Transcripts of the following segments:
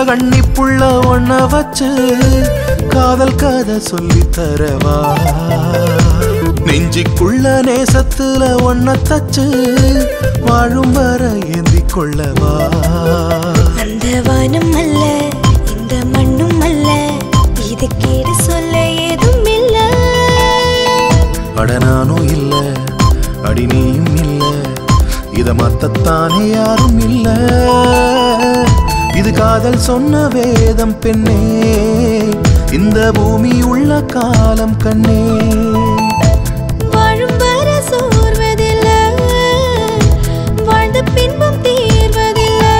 கண்ணிப்புள்ள ஒன்ன வச்சு காதல் கதை சொல்லி தரவா நெஞ்சுக்குள்ள நேசத்துல ஒன்ன தச்சு வாழும் வர ஏந்தி கொள்ளவா அந்த வானம் அல்ல இந்த மண்ணும் அல்ல இது கேடு சொல்ல ஏதும் இல்ல அட நானும் இல்ல அடி நீயும் இல்ல இத மத்தத்தானே யாரும் இல்ல இது காதல் சொன்ன வேதம் பெண்ணே இந்த பூமி உள்ள காலம் கண்ணே வாழும் வர சோர்வதில்லை வாழ்ந்த பின்பும் தீர்வதில்லை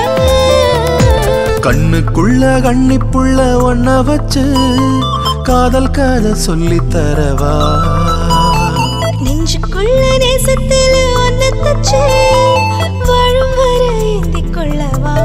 கண்ணுக்குள்ள கண்ணிப்புள்ள ஒன்ன வச்சு காதல் கதை சொல்லி தரவா நெஞ்சுக்குள்ள நேசத்தில் ஒன்ன தச்சு வாழும் வர ஏந்தி கொள்ளவா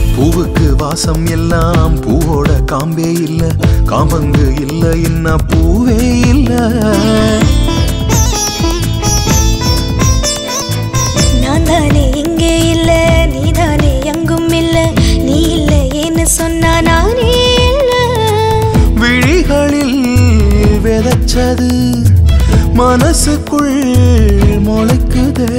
பூவுக்கு வாசம் எல்லாம் பூவோட காம்பே இல்ல காம்பங்கு இல்ல என்ன பூவே இல்ல நான் தானே இங்கே இல்ல நீ தானே எங்கும் இல்ல நீ இல்ல ஏன்னு சொன்னா நானே இல்ல விழிகளில் விதைச்சது மனசுக்குள் முளைக்குதே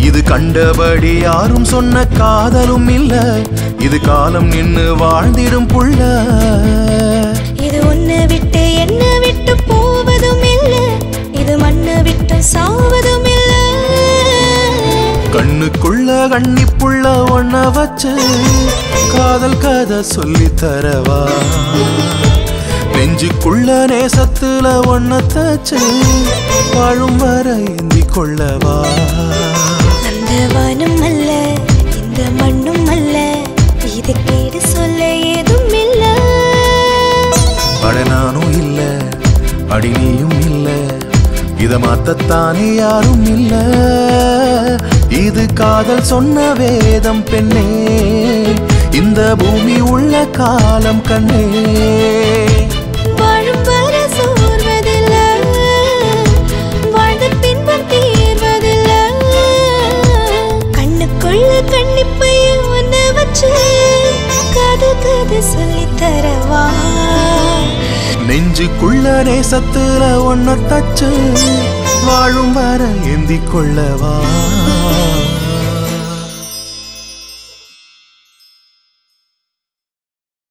இது கண்டபடி யாரும் சொன்ன காதலும் இல்ல இது காலம் நின்னு வாழ்ந்திடும் புள்ள இது ஒன்னு விட்டு என்ன விட்டு போவதும் இல்ல இது மண்ணு விட்டு சாவதும் இல்ல கண்ணுக்குள்ள கண்ணிப்புள்ள ஒன்ன வச்சு காதல் கதை சொல்லி தரவா நெஞ்சுக்குள்ள நேசத்துல ஒன்ன தச்சு வாழும் வர ஏந்தி கொள்ளவா அந்த வானம் அல்ல இந்த மண்ணும் அல்ல இது கேடு சொல்ல ஏதும் இல்ல அட நானும் இல்ல அடி நீயும் இல்ல இத மாத்தத்தானே யாரும் இல்ல இது காதல் சொன்ன வேதம் பெண்ணே இந்த பூமி உள்ள காலம் கண்ணே வாழும் வர சோர்வதில்லை வாழ்ந்த பின்பும் தீர்வதில்லை கண்ணுக்குள்ள கண்ணிப்பைய ஒன்ன வச்சு காதல் கதை சொல்லி தரவா நெஞ்சுக்குள்ள நேசத்துல ஒன்ன தச்சு வாழும் வர ஏந்தி கொள்ளவா